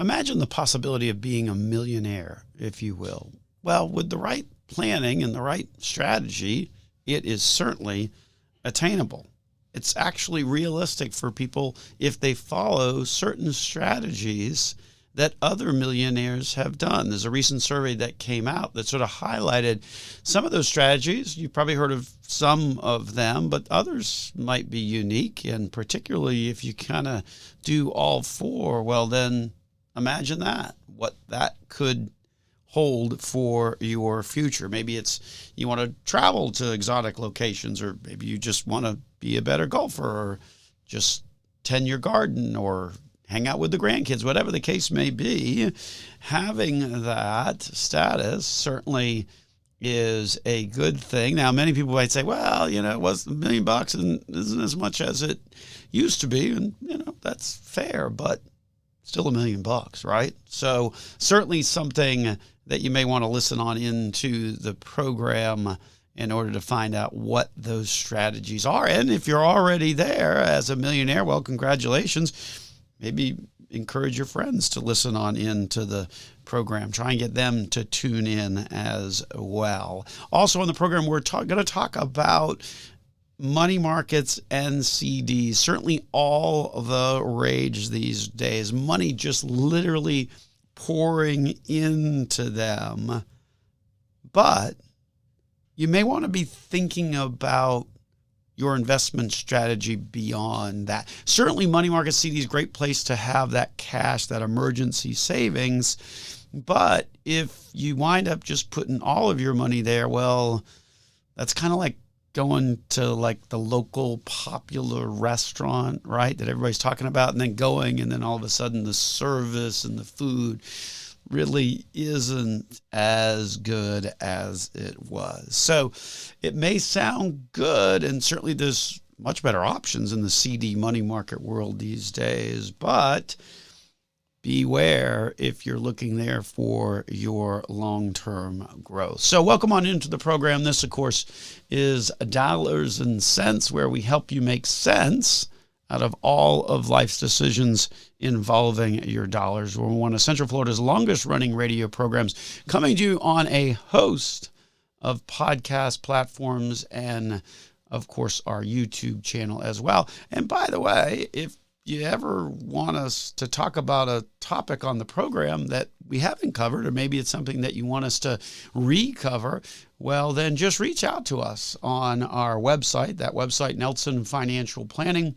Imagine the possibility of being a millionaire, if you will. Well, with the right planning and the right strategy, it is certainly attainable. It's actually realistic for people if they follow certain strategies that other millionaires have done. There's a recent survey that came out that sort of highlighted some of those strategies. You've probably heard of some of them, but others might be unique. And particularly if you kind of do all four, well, then imagine that, what that could hold for your future. Maybe it's you want to travel to exotic locations, or maybe you just want to be a better golfer, or just tend your garden, or hang out with the grandkids, whatever the case may be. Having that status certainly is a good thing. Now, many people might say, well, it was $1 million and isn't as much as it used to be. And, that's fair, but still $1 million, right? So certainly something that you may want to listen on into the program in order to find out what those strategies are. And if you're already there as a millionaire, well, congratulations. Maybe encourage your friends to listen on into the program. Try and get them to tune in as well. Also on the program, we're going to talk about money markets and CDs. Certainly all the rage these days. Money just literally pouring into them. But you may want to be thinking about your investment strategy beyond that. Certainly money market CDs, great place to have that cash, that emergency savings. But if you wind up just putting all of your money there, well, that's kind of like going to like the local popular restaurant, right, that everybody's talking about, and then all of a sudden the service and the food really isn't as good as it was. So it may sound good, and certainly there's much better options in the CD money market world these days, but beware if you're looking there for your long-term growth. So welcome on into the program. This, of course, is Dollars and Cents, where we help you make sense out of all of life's decisions involving your dollars. We're one of Central Florida's longest running radio programs, coming to you on a host of podcast platforms and, of course, our YouTube channel as well. And by the way, if you ever want us to talk about a topic on the program that we haven't covered, or maybe it's something that you want us to recover, well, then just reach out to us on our website, that website, Nelson Financial Planning.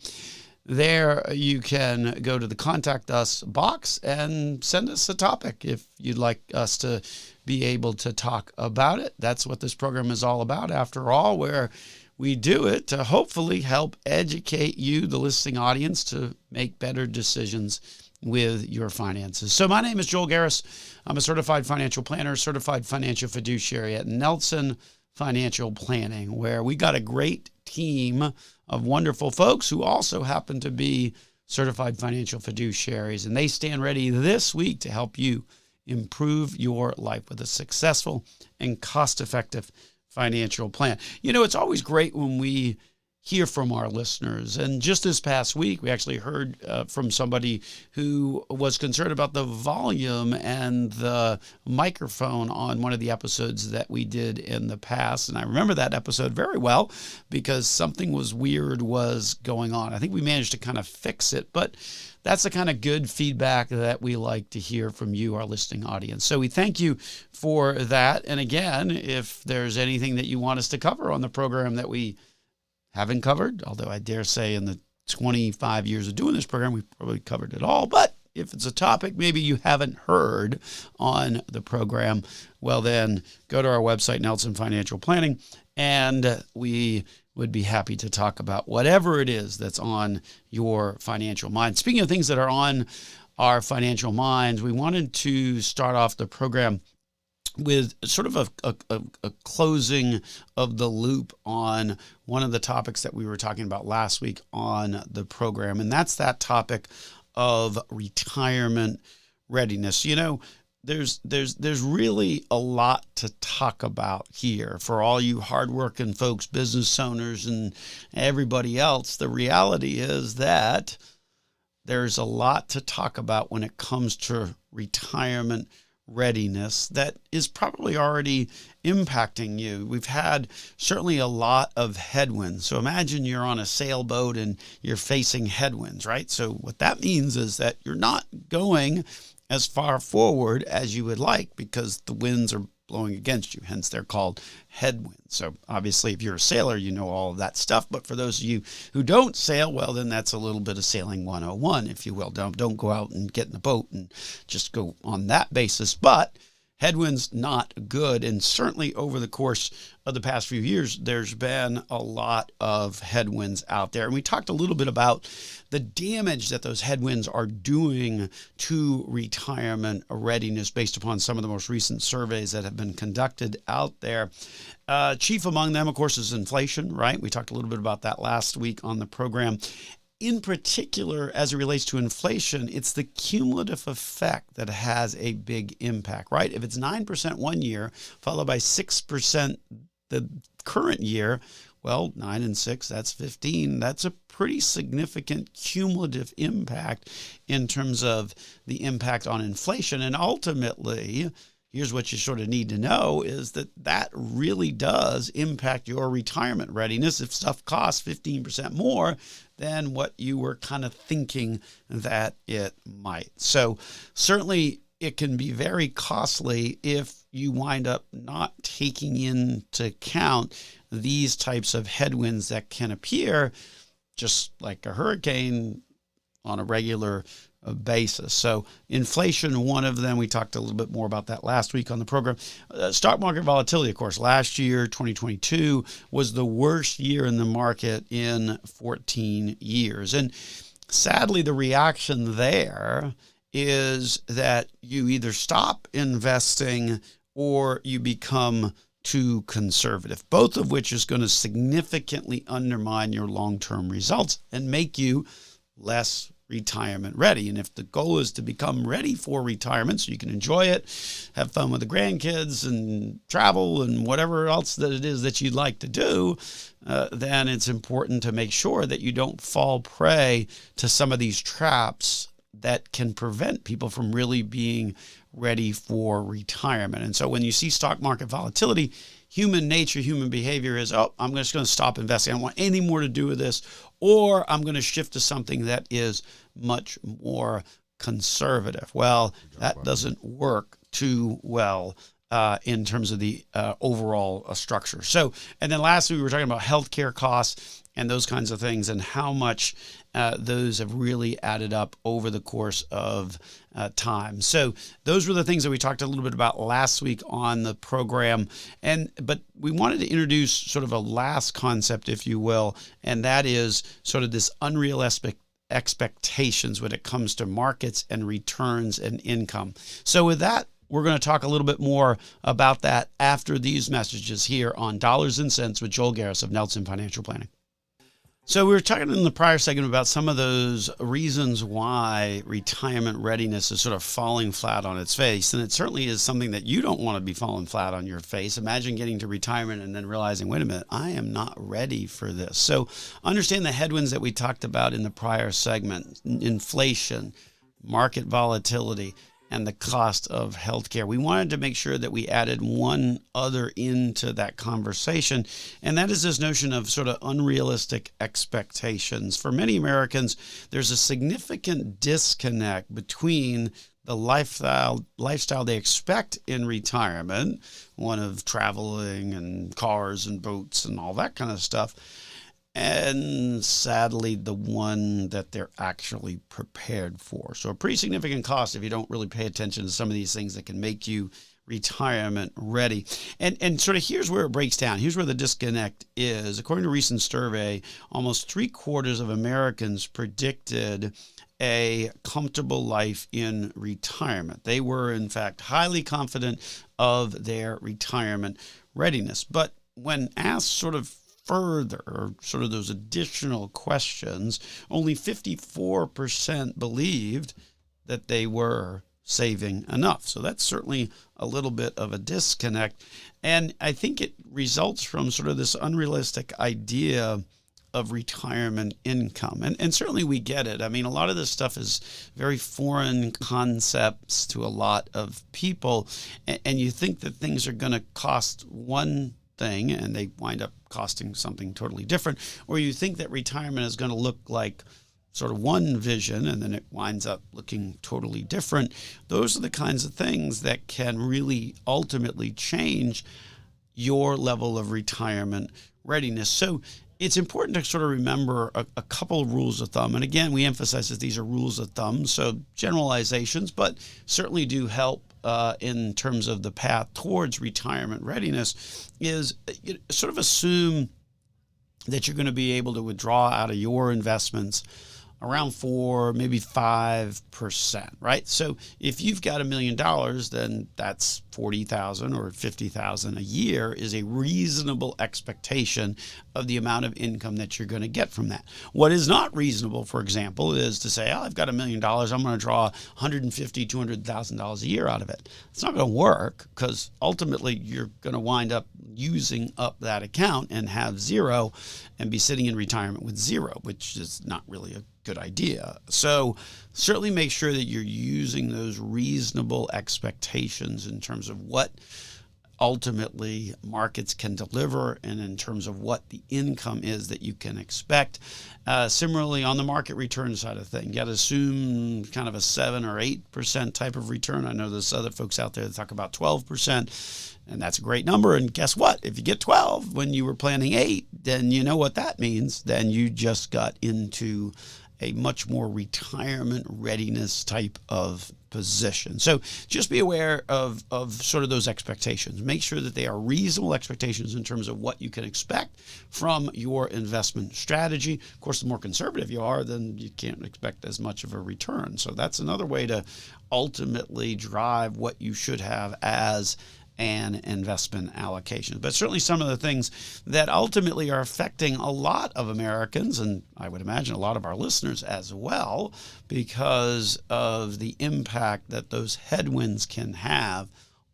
There you can go to the Contact Us box and send us a topic if you'd like us to be able to talk about it. That's what this program is all about, after all, where we do it to hopefully help educate you, the listening audience, to make better decisions with your finances. So my name is Joel Garris. I'm a certified financial planner, certified financial fiduciary at Nelson Financial Planning, where we got a great team of wonderful folks who also happen to be certified financial fiduciaries. And they stand ready this week to help you improve your life with a successful and cost-effective financial plan. It's always great when we hear from our listeners. And just this past week, we actually heard from somebody who was concerned about the volume and the microphone on one of the episodes that we did in the past. And I remember that episode very well because something weird was going on. I think we managed to kind of fix it, but that's the kind of good feedback that we like to hear from you, our listening audience. So we thank you for that. And again, if there's anything that you want us to cover on the program that we haven't covered, although I dare say in the 25 years of doing this program, we've probably covered it all. But if it's a topic maybe you haven't heard on the program, well, then go to our website, Nelson Financial Planning, and we would be happy to talk about whatever it is that's on your financial mind. Speaking of things that are on our financial minds, we wanted to start off the program with sort of a closing of the loop on one of the topics that we were talking about last week on the program, and that's that topic of retirement readiness. There's really a lot to talk about here for all you hardworking folks, business owners, and everybody else. The reality is that there's a lot to talk about when it comes to retirement readiness that is probably already impacting you. We've had certainly a lot of headwinds. So imagine you're on a sailboat and you're facing headwinds, right? So what that means is that you're not going as far forward as you would like because the winds are blowing against you. Hence, they're called headwinds. So obviously, if you're a sailor, you know all of that stuff. But for those of you who don't sail, well, then that's a little bit of sailing 101, if you will. Don't go out and get in a boat and just go on that basis. But headwinds, not good. And certainly over the course of the past few years, there's been a lot of headwinds out there. And we talked a little bit about the damage that those headwinds are doing to retirement readiness based upon some of the most recent surveys that have been conducted out there. Chief among them, of course, is inflation, right? We talked a little bit about that last week on the program. In particular, as it relates to inflation, it's the cumulative effect that has a big impact, right? If it's 9% one year, followed by 6% the current year, well, 9 and 6, that's 15. That's a pretty significant cumulative impact in terms of the impact on inflation. And ultimately, here's what you sort of need to know is that really does impact your retirement readiness if stuff costs 15% more than what you were kind of thinking that it might. So certainly it can be very costly if you wind up not taking into account these types of headwinds that can appear just like a hurricane on a regular basis. So inflation, one of them, we talked a little bit more about that last week on the program. Stock market volatility, of course, last year, 2022, was the worst year in the market in 14 years. And sadly, the reaction there is that you either stop investing or you become too conservative, both of which is going to significantly undermine your long-term results and make you less retirement ready. And if the goal is to become ready for retirement so you can enjoy it, have fun with the grandkids and travel and whatever else that it is that you'd like to do, then it's important to make sure that you don't fall prey to some of these traps that can prevent people from really being ready for retirement. And so when you see stock market volatility, human nature, human behavior is, I'm just going to stop investing. I don't want any more to do with this, or I'm going to shift to something that is much more conservative. Well, that doesn't work too well in terms of the overall structure. So, and then lastly, we were talking about healthcare costs and those kinds of things and how much those have really added up over the course of time. So those were the things that we talked a little bit about last week on the program. But we wanted to introduce sort of a last concept, if you will, and that is sort of this unrealistic expectations when it comes to markets and returns and income. So with that, we're going to talk a little bit more about that after these messages here on Dollars and Cents with Joel Garris of Nelson Financial Planning. So we were talking in the prior segment about some of those reasons why retirement readiness is sort of falling flat on its face. And it certainly is something that you don't want to be falling flat on your face. Imagine getting to retirement and then realizing, wait a minute, I am not ready for this. So understand the headwinds that we talked about in the prior segment: inflation, market volatility, and the cost of healthcare. We wanted to make sure that we added one other into that conversation, and that is this notion of sort of unrealistic expectations. For many Americans, there's a significant disconnect between the lifestyle they expect in retirement, one of traveling and cars and boats and all that kind of stuff, and sadly, the one that they're actually prepared for. So a pretty significant cost if you don't really pay attention to some of these things that can make you retirement ready. And sort of here's where it breaks down. Here's where the disconnect is. According to a recent survey, almost 3/4 of Americans predicted a comfortable life in retirement. They were, in fact, highly confident of their retirement readiness. But when asked sort of further, sort of those additional questions, only 54% believed that they were saving enough. So that's certainly a little bit of a disconnect. And I think it results from sort of this unrealistic idea of retirement income. And certainly we get it. I mean, a lot of this stuff is very foreign concepts to a lot of people. And you think that things are going to cost one thing and they wind up costing something totally different. Or you think that retirement is going to look like sort of one vision and then it winds up looking totally different. Those are the kinds of things that can really ultimately change your level of retirement readiness. So it's important to sort of remember a couple of rules of thumb. And again, we emphasize that these are rules of thumb, so generalizations, but certainly do help in terms of the path towards retirement readiness. Is sort of assume that you're going to be able to withdraw out of your investments around 4, maybe 5%, right? So if you've got $1 million, then that's $40,000 or $50,000 a year is a reasonable expectation of the amount of income that you're going to get from that. What is not reasonable, for example, is to say, oh, I've got $1 million, I'm going to draw $150,000, $200,000 a year out of it. It's not going to work because ultimately you're going to wind up using up that account and have zero and be sitting in retirement with zero, which is not really a good idea. So certainly make sure that you're using those reasonable expectations in terms of what ultimately markets can deliver and in terms of what the income is that you can expect. Similarly, on the market return side of things, you got to assume kind of a 7 or 8% type of return. I know there's other folks out there that talk about 12%, and that's a great number. And guess what? If you get 12 when you were planning 8, then you know what that means. Then you just got into a much more retirement readiness type of position. So just be aware of sort of those expectations. Make sure that they are reasonable expectations in terms of what you can expect from your investment strategy. Of course, the more conservative you are, then you can't expect as much of a return. So that's another way to ultimately drive what you should have as and investment allocations. But certainly some of the things that ultimately are affecting a lot of Americans, and I would imagine a lot of our listeners as well, because of the impact that those headwinds can have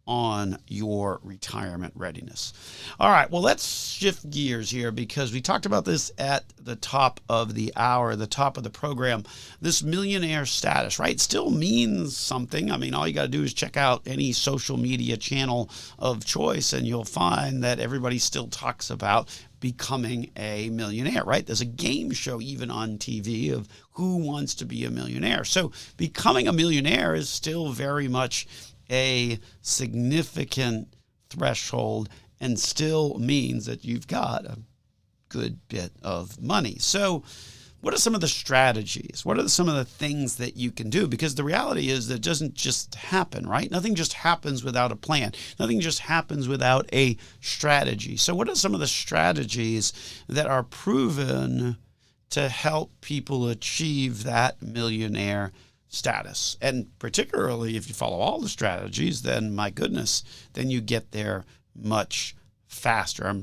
on your retirement readiness. All right, well, let's shift gears here because we talked about this at the top of the hour, the top of the program. This millionaire status, right, still means something. I mean, all you got to do is check out any social media channel of choice and you'll find that everybody still talks about becoming a millionaire, right? There's a game show even on TV of who wants to be a millionaire. So becoming a millionaire is still very much a significant threshold and still means that you've got a good bit of money. So what are some of the strategies? What are some of the things that you can do? Because the reality is that it doesn't just happen, right? Nothing just happens without a plan. Nothing just happens without a strategy. So what are some of the strategies that are proven to help people achieve that millionaire status? And particularly if you follow all the strategies, then my goodness, then you get there much faster. I'm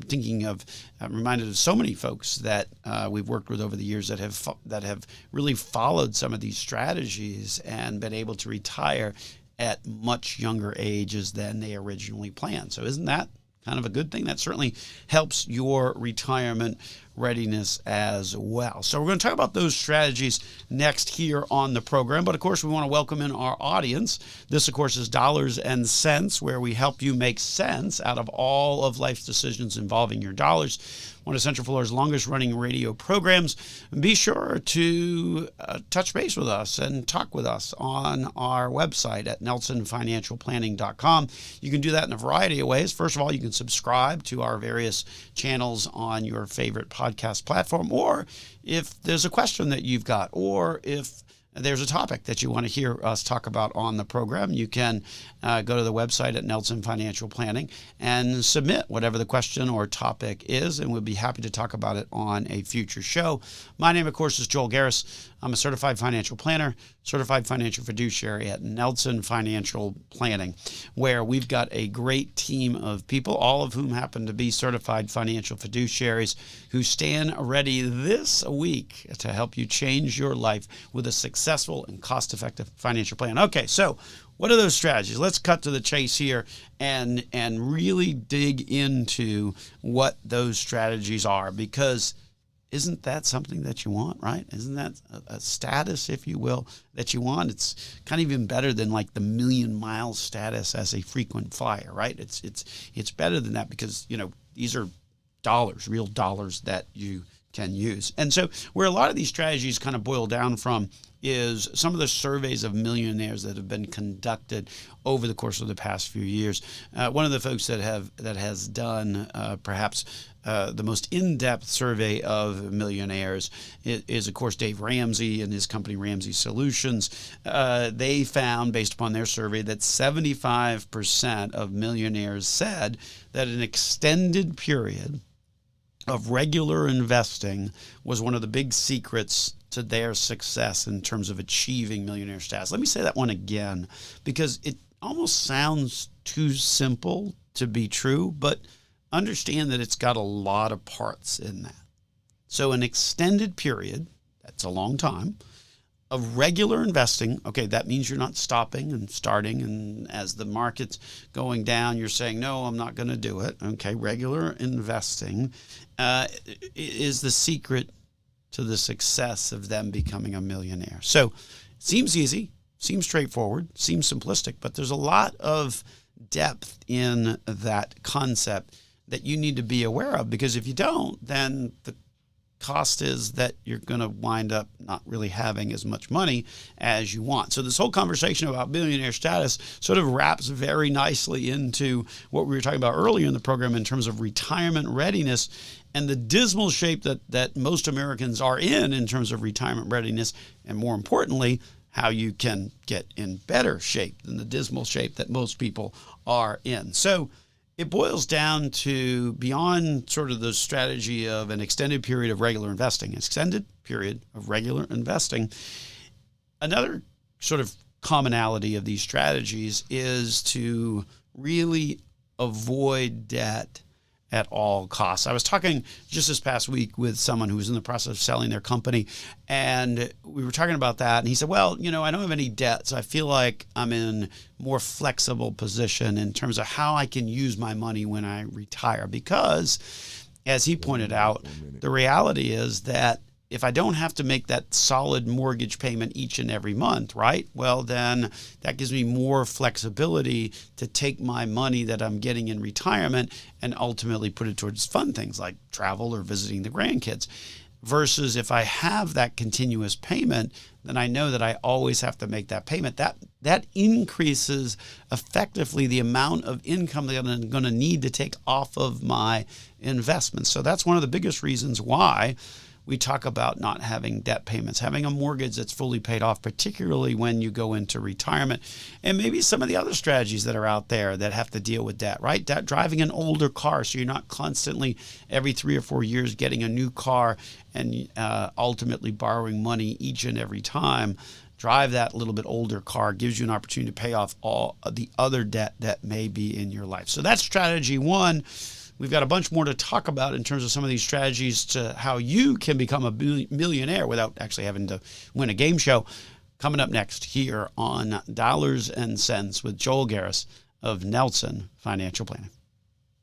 reminded of so many folks that we've worked with over the years that have really followed some of these strategies and been able to retire at much younger ages than they originally planned. So isn't that kind of a good thing? That certainly helps your retirement readiness as well. So we're going to talk about those strategies next here on the program. But of course, we want to welcome in our audience. This, of course, is Dollars and Cents, where we help you make sense out of all of life's decisions involving your dollars. One of Central Florida's longest running radio programs. Be sure to touch base with us and talk with us on our website at nelsonfinancialplanning.com. You can do that in a variety of ways. First of all, you can subscribe to our various channels on your favorite podcast platform, or if there's a question that you've got, or if there's a topic that you want to hear us talk about on the program, you can go to the website at Nelson Financial Planning and submit whatever the question or topic is, and we'll be happy to talk about it on a future show. My name, of course, is Joel Garris. I'm a certified financial planner, certified financial fiduciary at Nelson Financial Planning, where we've got a great team of people, all of whom happen to be certified financial fiduciaries who stand ready this week to help you change your life with a successful and cost-effective financial plan. Okay, so what are those strategies? Let's cut to the chase here and really dig into what those strategies are, because Isn't that something that you want, right? Isn't that a status, if you will, that you want? It's kind of even better than like the million-mile status as a frequent flyer, right? It's better than that because, these are dollars, real dollars that you can use. And so where a lot of these strategies kind of boil down from is some of the surveys of millionaires that have been conducted over the course of the past few years. One of the folks that has done perhaps the most in-depth survey of millionaires is, of course, Dave Ramsey and his company Ramsey Solutions. They found, based upon their survey, that 75% of millionaires said that an extended period of regular investing was one of the big secrets to their success in terms of achieving millionaire status. Let me say that one again, because it almost sounds too simple to be true, but understand that it's got a lot of parts in that. So an extended period, that's a long time, of regular investing, okay, that means you're not stopping and starting, and as the market's going down, you're saying, no, I'm not going to do it. Okay, regular investing is the secret to the success of them becoming a millionaire. So it seems easy, seems straightforward, seems simplistic, but there's a lot of depth in that concept that you need to be aware of, because if you don't, then the cost is that you're going to wind up not really having as much money as you want. So this whole conversation about millionaire status sort of wraps very nicely into what we were talking about earlier in the program in terms of retirement readiness and the dismal shape that most Americans are in terms of retirement readiness, and more importantly, how you can get in better shape than the dismal shape that most people are in. So it boils down to, beyond sort of the strategy of an extended period of regular investing, another sort of commonality of these strategies is to really avoid debt at all costs. I was talking just this past week with someone who was in the process of selling their company, and we were talking about that, and he said, well, I don't have any debt, so I feel like I'm in more flexible position in terms of how I can use my money when I retire, because, as he pointed out, the reality is that if I don't have to make that solid mortgage payment each and every month, right? Well, then that gives me more flexibility to take my money that I'm getting in retirement and ultimately put it towards fun things like travel or visiting the grandkids. Versus if I have that continuous payment, then I know that I always have to make that payment. That increases effectively the amount of income that I'm going to need to take off of my investments. So that's one of the biggest reasons why we talk about not having debt payments, having a mortgage that's fully paid off, particularly when you go into retirement, and maybe some of the other strategies that are out there that have to deal with debt, right? Driving an older car, so you're not constantly every 3 or 4 years getting a new car and ultimately borrowing money each and every time. Drive that little bit older car, gives you an opportunity to pay off all of the other debt that may be in your life. So that's strategy one. We've got a bunch more to talk about in terms of some of these strategies to how you can become a millionaire without actually having to win a game show. Coming up next here on Dollars and Cents with Joel Garris of Nelson Financial Planning.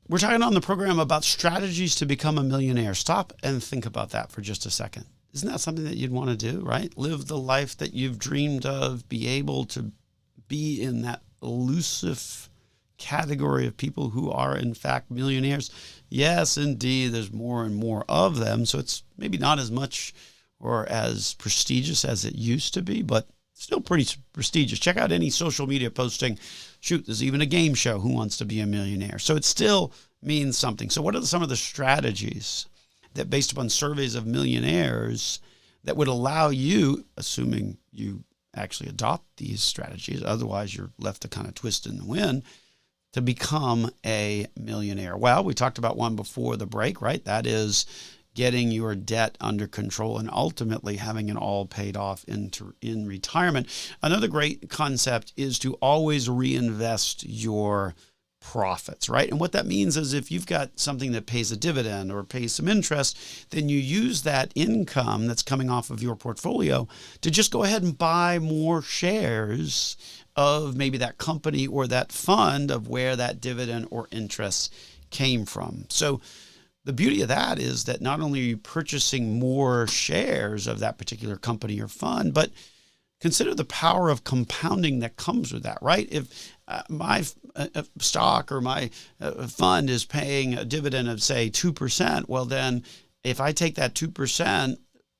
We're talking on the program about strategies to become a millionaire. Stop and think about that for just a second. Isn't that something that you'd want to do, right? Live the life that you've dreamed of, be able to be in that elusive category of people who are in fact millionaires. Yes, indeed, there's more and more of them, so it's maybe not as much or as prestigious as it used to be, but still pretty prestigious. Check out any social media posting. Shoot, there's even a game show, Who Wants to Be a Millionaire? So it still means something. So what are some of the strategies that, based upon surveys of millionaires, that would allow you, assuming you actually adopt these strategies, otherwise you're left to kind of twist in the wind, to become a millionaire? Well, we talked about one before the break, right? That is getting your debt under control and ultimately having it all paid off in retirement. Another great concept is to always reinvest your profits, right? And what that means is if you've got something that pays a dividend or pays some interest, then you use that income that's coming off of your portfolio to just go ahead and buy more shares of maybe that company or that fund of where that dividend or interest came from. So the beauty of that is that not only are you purchasing more shares of that particular company or fund, but consider the power of compounding that comes with that, right? If my stock or my fund is paying a dividend of, say, 2%, well, then if I take that 2%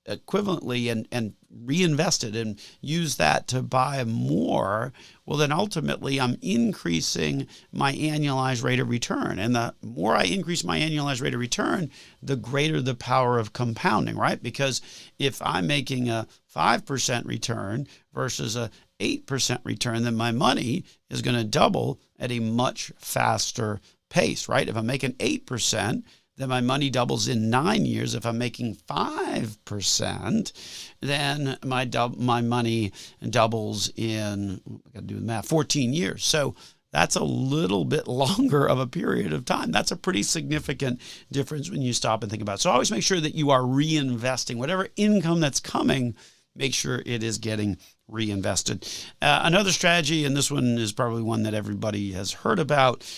equivalently and reinvest it and use that to buy more, well, then ultimately I'm increasing my annualized rate of return. And the more I increase my annualized rate of return, the greater the power of compounding, right? Because if I'm making a 5% return versus a 8% return, then my money is going to double at a much faster pace, right? If I'm making 8%, then my money doubles in 9 years. If I'm making 5%, then my money doubles in, I got to do the math, 14 years. So that's a little bit longer of a period of time. That's a pretty significant difference when you stop and think about it. So always make sure that you are reinvesting whatever income that's coming. Make sure it is getting reinvested. Another strategy, and this one is probably one that everybody has heard about,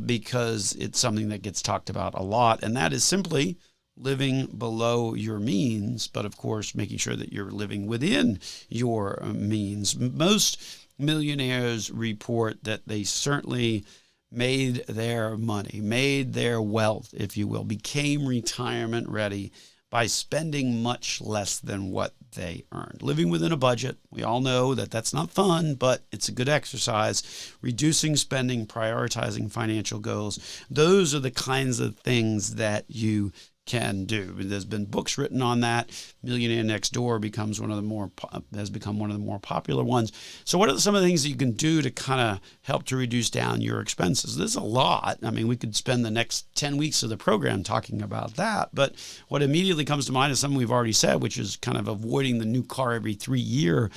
because it's something that gets talked about a lot, and that is simply living below your means, but of course making sure that you're living within your means. Most millionaires report that they certainly made their money, made their wealth, if you will, became retirement ready by spending much less than what they earned. Living within a budget. We all know that that's not fun, but it's a good exercise. Reducing spending, prioritizing financial goals. Those are the kinds of things that you can do. There's been books written on that. Millionaire Next Door has become one of the more popular ones. So what are some of the things that you can do to kind of help to reduce down your expenses? There's a lot. I mean, we could spend the next 10 weeks of the program talking about that. But what immediately comes to mind is something we've already said, which is kind of avoiding the new car every 3 year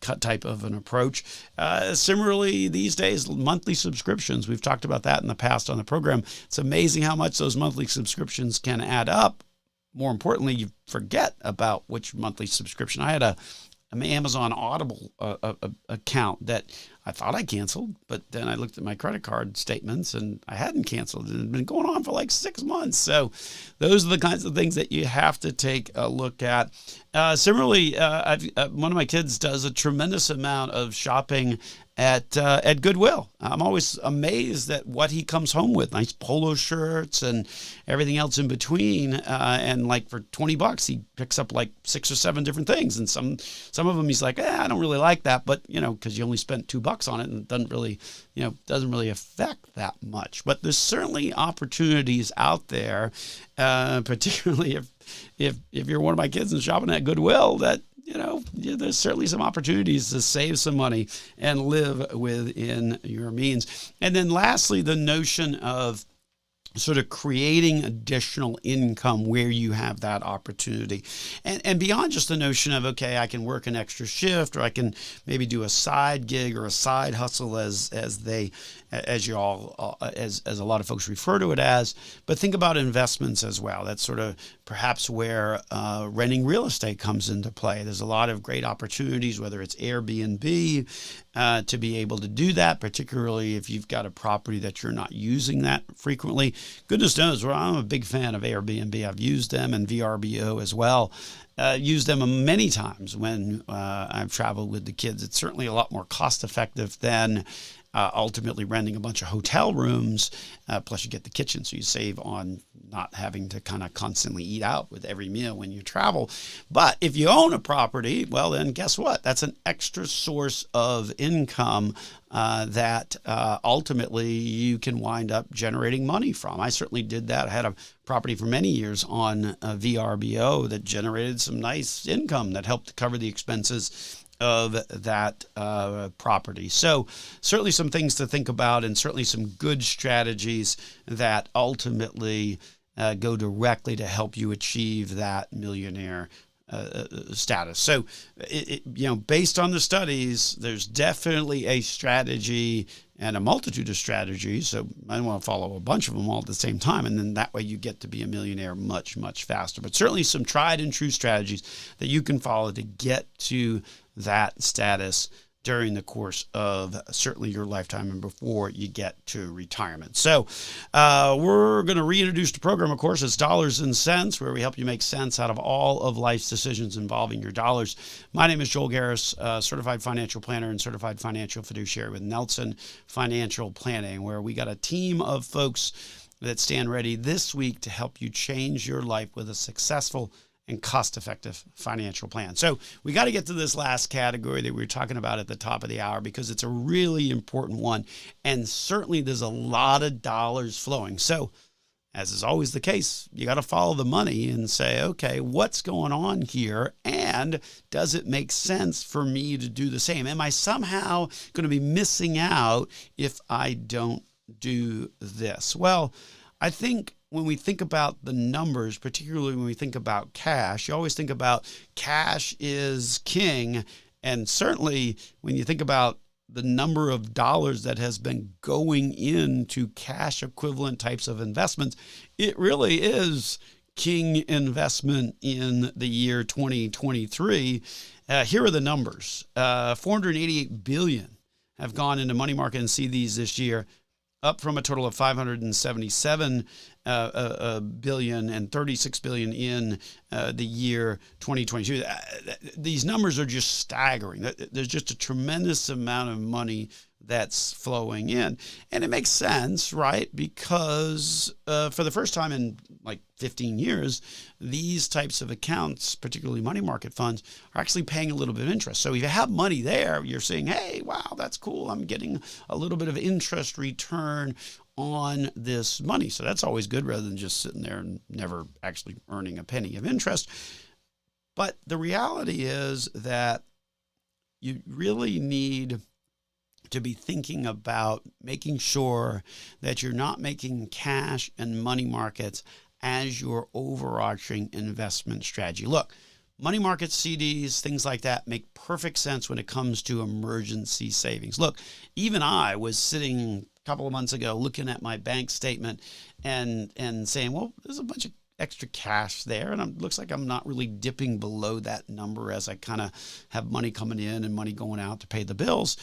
cut type of an approach. Similarly, these days, monthly subscriptions. We've talked about that in the past on the program. It's amazing how much those monthly subscriptions can add up. More importantly, you forget about which monthly subscription. I had an Amazon Audible account that I thought I canceled, but then I looked at my credit card statements and I hadn't canceled. It had been going on for like 6 months. So those are the kinds of things that you have to take a look at. Similarly, one of my kids does a tremendous amount of shopping at Goodwill. I'm always amazed at what he comes home with. Nice polo shirts and everything else in between. And like for $20, he picks up like 6 or 7 different things. And some of them he's like, I don't really like that, but because you only spent $2 on it and it doesn't really affect that much. But there's certainly opportunities out there, particularly if you're one of my kids and shopping at Goodwill, that there's certainly some opportunities to save some money and live within your means. And then lastly, the notion of sort of creating additional income where you have that opportunity. And beyond just the notion of, okay, I can work an extra shift, or I can maybe do a side gig or a side hustle as a lot of folks refer to it as, but think about investments as well. That's sort of perhaps where renting real estate comes into play. There's a lot of great opportunities, whether it's Airbnb, to be able to do that, particularly if you've got a property that you're not using that frequently. Goodness knows, I'm a big fan of Airbnb. I've used them and VRBO as well. Used them many times when I've traveled with the kids. It's certainly a lot more cost effective than ultimately renting a bunch of hotel rooms, plus you get the kitchen, so you save on not having to kind of constantly eat out with every meal when you travel. But if you own a property, well, then guess what? That's an extra source of income that ultimately you can wind up generating money from. I certainly did that. I had a property for many years on VRBO that generated some nice income that helped to cover the expenses of that property. So certainly some things to think about, and certainly some good strategies that ultimately go directly to help you achieve that millionaire status. So, based on the studies, there's definitely a strategy and a multitude of strategies. So I want to follow a bunch of them all at the same time. And then that way you get to be a millionaire much, much faster. But certainly some tried and true strategies that you can follow to get to that status during the course of certainly your lifetime and before you get to retirement. So we're going to reintroduce the program, of course. It's Dollars and Cents, where we help you make sense out of all of life's decisions involving your dollars. My name is Joel Garris, certified financial planner and certified financial fiduciary with Nelson Financial Planning, where we got a team of folks that stand ready this week to help you change your life with a successful and cost-effective financial plan. So we got to get to this last category that we were talking about at the top of the hour, because it's a really important one. And certainly there's a lot of dollars flowing. So as is always the case, you got to follow the money and say, okay, what's going on here? And does it make sense for me to do the same? Am I somehow going to be missing out if I don't do this? Well, I think when we think about the numbers, particularly when we think about cash, you always think about cash is king. And certainly when you think about the number of dollars that has been going into cash equivalent types of investments, it really is king investment in the year 2023. Here are the numbers. $488 billion have gone into money market and CDs this year, up from a total of $577 billion and $36 billion in the year 2022. These numbers are just staggering. There's just a tremendous amount of money that's flowing in. And it makes sense, right? Because for the first time in like 15 years, these types of accounts, particularly money market funds, are actually paying a little bit of interest. So if you have money there, you're saying, hey, wow, that's cool. I'm getting a little bit of interest return on this money. So that's always good, rather than just sitting there and never actually earning a penny of interest. But the reality is that you really need to be thinking about making sure that you're not making cash and money markets as your overarching investment strategy. Look, money markets, CDs, things like that make perfect sense when it comes to emergency savings. Look, even I was sitting a couple of months ago looking at my bank statement and saying, well, there's a bunch of extra cash there, and it looks like I'm not really dipping below that number as I kind of have money coming in and money going out to pay the bills.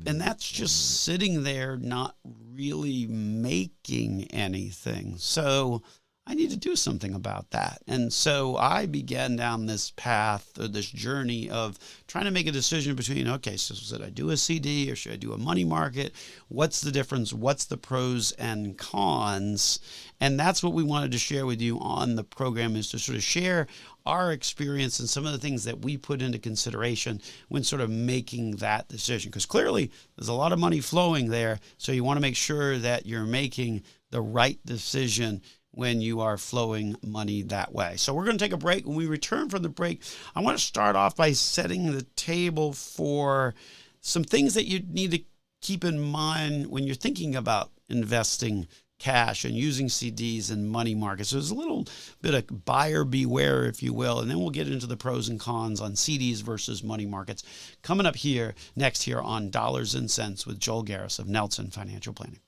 And that's just sitting there, not really making anything. So I need to do something about that. And so I began down this path, or this journey of trying to make a decision between, okay, so should I do a CD or should I do a money market? What's the difference? What's the pros and cons? And that's what we wanted to share with you on the program, is to sort of share our experience and some of the things that we put into consideration when sort of making that decision. Because clearly there's a lot of money flowing there. So you want to make sure that you're making the right decision when you are flowing money that way. So we're going to take a break. When we return from the break, I want to start off by setting the table for some things that you need to keep in mind when you're thinking about investing cash and using CDs and money markets. So there's a little bit of buyer beware, if you will, and then we'll get into the pros and cons on CDs versus money markets coming up here next here on Dollars and Cents with Joel Garris of Nelson Financial Planning.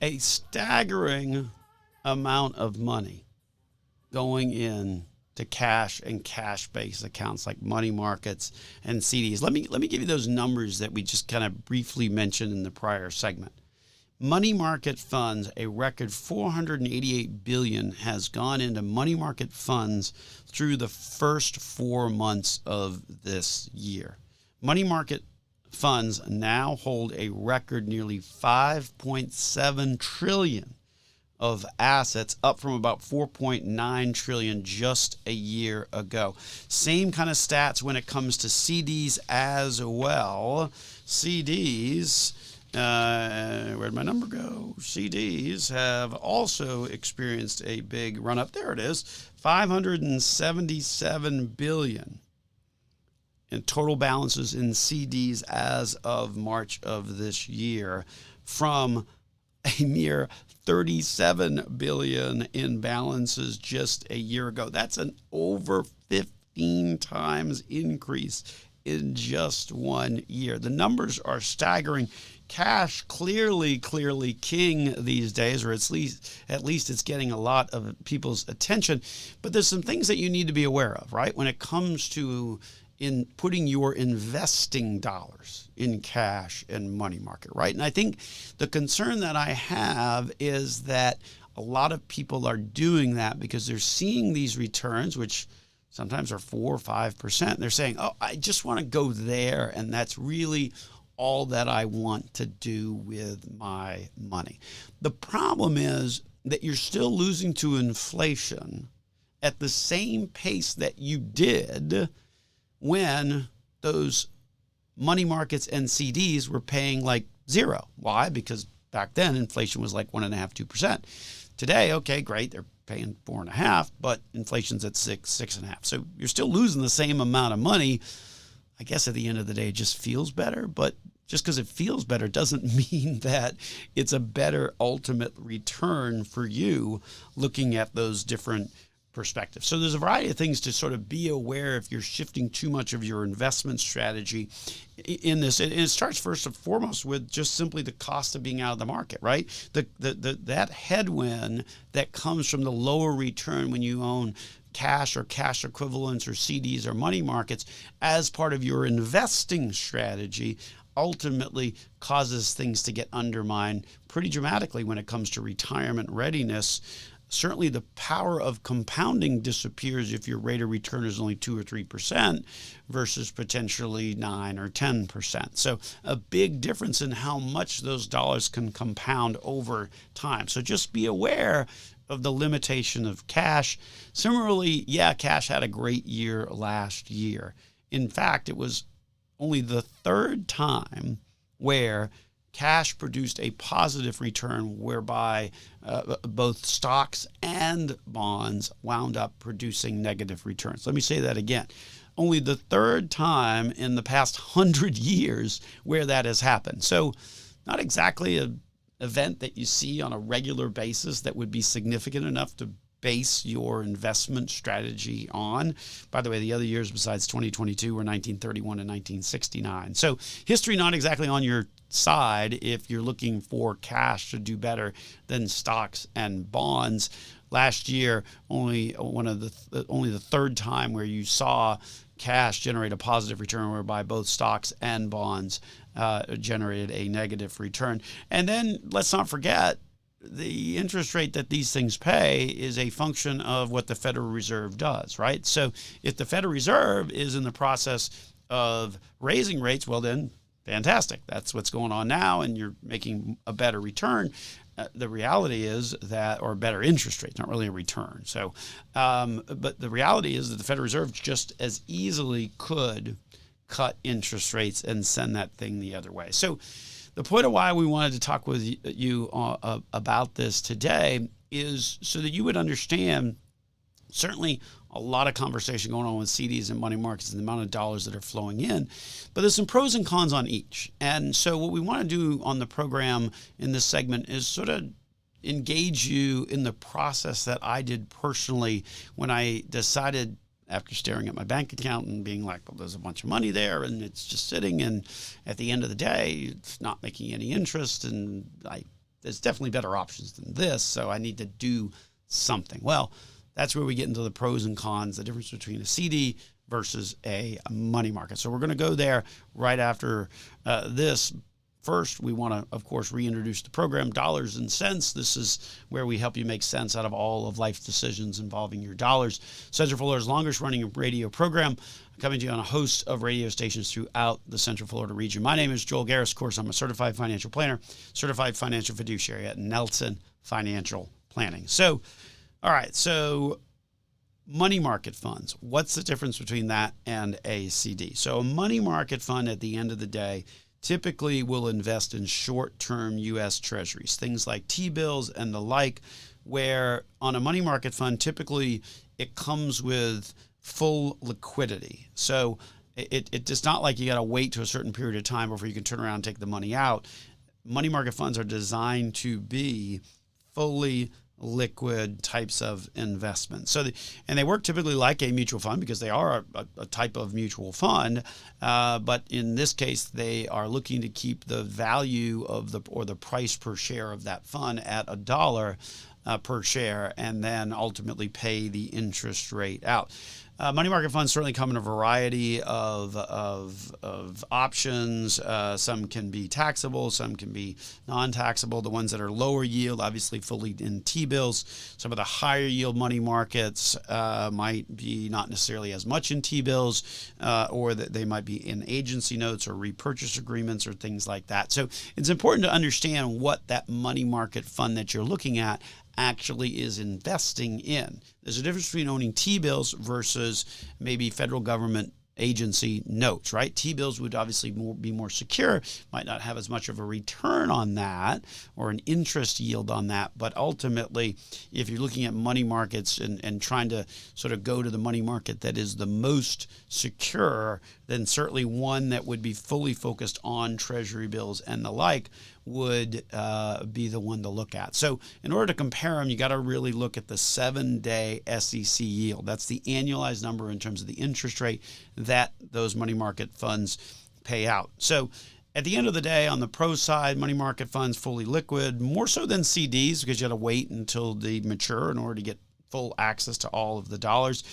A staggering amount of money going in to cash and cash-based accounts like money markets and CDs. Let me give you those numbers that we just kind of briefly mentioned in the prior segment. Money market funds, a record $488 billion has gone into money market funds through the first 4 months of this year. Money market funds now hold a record nearly $5.7 trillion of assets, up from about $4.9 trillion just a year ago. Same kind of stats when it comes to CDs as well. CDs, where'd my number go? CDs have also experienced a big run up. There it is, $577 billion in total balances in CDs as of March of this year, from a mere $37 billion in balances just a year ago. That's an over 15 times increase in just 1 year. The numbers are staggering. Cash clearly king these days, or at least it's getting a lot of people's attention. But there's some things that you need to be aware of, right? When it comes to in putting your investing dollars in cash and money market, right? And I think the concern that I have is that a lot of people are doing that because they're seeing these returns, which sometimes are 4 or 5%. They're saying, oh, I just want to go there, and that's really all that I want to do with my money. The problem is that you're still losing to inflation at the same pace that you did when those money markets and CDs were paying like zero. Why? Because back then inflation was like 1.5%, 2%. Today, okay, great, they're paying 4.5%, but inflation's at 6.5%. So you're still losing the same amount of money. I guess at the end of the day, it just feels better, but just because it feels better doesn't mean that it's a better ultimate return for you looking at those different perspectives. So there's a variety of things to sort of be aware if you're shifting too much of your investment strategy in this. And it starts first and foremost with just simply the cost of being out of the market, right? That headwind that comes from the lower return when you own cash or cash equivalents or CDs or money markets as part of your investing strategy ultimately causes things to get undermined pretty dramatically when it comes to retirement readiness. Certainly the power of compounding disappears if your rate of return is only 2 or 3% versus potentially 9 or 10%. So a big difference in how much those dollars can compound over time. So just be aware of the limitation of cash. Similarly, cash had a great year last year. In fact, it was only the third time where cash produced a positive return whereby both stocks and bonds wound up producing negative returns. Let me say that again. Only the third time in the past 100 years where that has happened. So not exactly an event that you see on a regular basis that would be significant enough to base your investment strategy on. By the way, the other years besides 2022 were 1931 and 1969. So history not exactly on your side if you're looking for cash to do better than stocks and bonds. Last year, only the third time where you saw cash generate a positive return whereby both stocks and bonds generated a negative return. And then let's not forget, the interest rate that these things pay is a function of what the Federal Reserve does, right? So if the Federal Reserve is in the process of raising rates, well then, fantastic. That's what's going on now, and you're making a better return. The reality is that, or better interest rates, not really a return. So, but the reality is that the Federal Reserve just as easily could cut interest rates and send that thing the other way. So the point of why we wanted to talk with you about this today is so that you would understand certainly a lot of conversation going on with CDs and money markets and the amount of dollars that are flowing in, but there's some pros and cons on each. And so what we want to do on the program in this segment is sort of engage you in the process that I did personally when I decided, after staring at my bank account and being like, well, there's a bunch of money there and it's just sitting, and at the end of the day, it's not making any interest, and there's definitely better options than this, so I need to do something. Well, that's where we get into the pros and cons, the difference between a CD versus a money market. So we're going to go there right after this. First, we want to, of course, reintroduce the program, Dollars and Cents. This is where we help you make sense out of all of life's decisions involving your dollars. Central Florida's longest running radio program, coming to you on a host of radio stations throughout the Central Florida region. My name is Joel Garris. Of course, I'm a certified financial planner, certified financial fiduciary at Nelson Financial Planning. So, all right, so money market funds. What's the difference between that and a CD? So a money market fund at the end of the day typically will invest in short-term U.S. treasuries, things like T-bills and the like, where on a money market fund, typically it comes with full liquidity. So it's not like you got to wait to a certain period of time before you can turn around and take the money out. Money market funds are designed to be fully liquid types of investments. So, and they work typically like a mutual fund because they are a type of mutual fund. But in this case, they are looking to keep the value of the price per share of that fund at $1 per share, and then ultimately pay the interest rate out. Money market funds certainly come in a variety of options. Some can be taxable, some can be non-taxable. The ones that are lower yield, obviously fully in T-bills. Some of the higher yield money markets might be not necessarily as much in T-bills, or that they might be in agency notes or repurchase agreements or things like that. So it's important to understand what that money market fund that you're looking at actually is investing in. There's a difference between owning T-bills versus maybe federal government agency notes, right? T-bills would obviously be more secure, might not have as much of a return on that or an interest yield on that. But ultimately, if you're looking at money markets and trying to sort of go to the money market that is the most secure, then certainly one that would be fully focused on treasury bills and the like would be the one to look at. So in order to compare them, you got to really look at the 7-day SEC yield. That's the annualized number in terms of the interest rate that those money market funds pay out. So at the end of the day, on the pro side, money market funds fully liquid, more so than CDs because you got to wait until they mature in order to get full access to all of the dollars.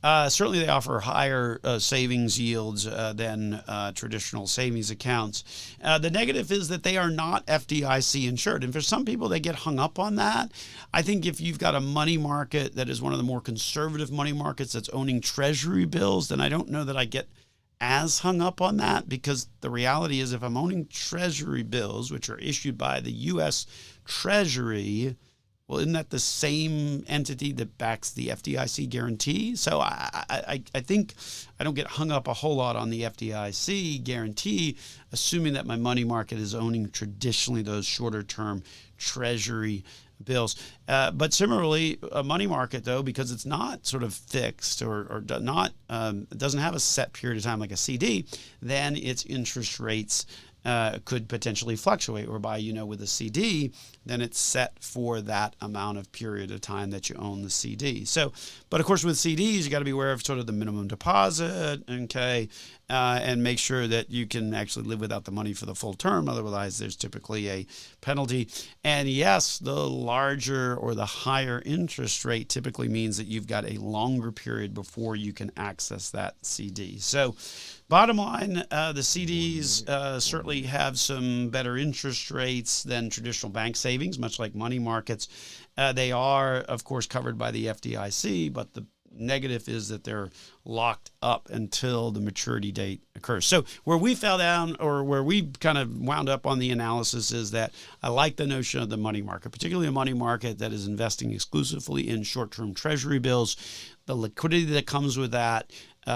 Certainly they offer higher savings yields than traditional savings accounts. The negative is that they are not FDIC insured. And for some people, they get hung up on that. I think if you've got a money market that is one of the more conservative money markets that's owning treasury bills, then I don't know that I get as hung up on that, because the reality is if I'm owning treasury bills, which are issued by the U.S. Treasury, well, isn't that the same entity that backs the FDIC guarantee? So I think I don't get hung up a whole lot on the FDIC guarantee, assuming that my money market is owning traditionally those shorter term treasury bills. But similarly, a money market, though, because it's not sort of fixed or not doesn't have a set period of time like a CD, then its interest rates could potentially fluctuate, whereby, with a CD, then it's set for that amount of period of time that you own the CD. So, but of course with CDs, you got to be aware of sort of the minimum deposit, okay, and make sure that you can actually live without the money for the full term. Otherwise, there's typically a penalty. And yes, the larger or the higher interest rate typically means that you've got a longer period before you can access that CD. So bottom line, the CDs certainly have some better interest rates than traditional bank savings, much like money markets. They are, of course, covered by the FDIC, but the negative is that they're locked up until the maturity date occurs. So where we fell down, or where we kind of wound up on the analysis, is that I like the notion of the money market, particularly a money market that is investing exclusively in short-term treasury bills. The liquidity that comes with that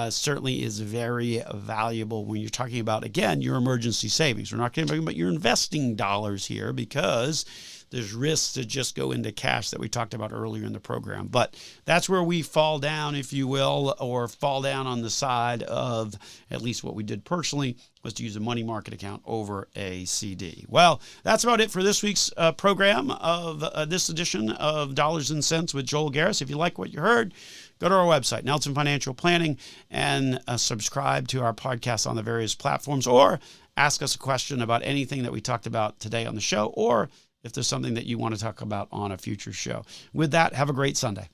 certainly is very valuable when you're talking about, again, your emergency savings. We're not talking about your investing dollars here, because there's risks that just go into cash that we talked about earlier in the program. But that's where we fall down, if you will, or fall down on the side of, at least what we did personally, was to use a money market account over a CD. Well, that's about it for this week's program of this edition of Dollars and Cents with Joel Garris. If you like what you heard, go to our website, Nelson Financial Planning, and subscribe to our podcast on the various platforms, or ask us a question about anything that we talked about today on the show, or if there's something that you want to talk about on a future show. With that, have a great Sunday.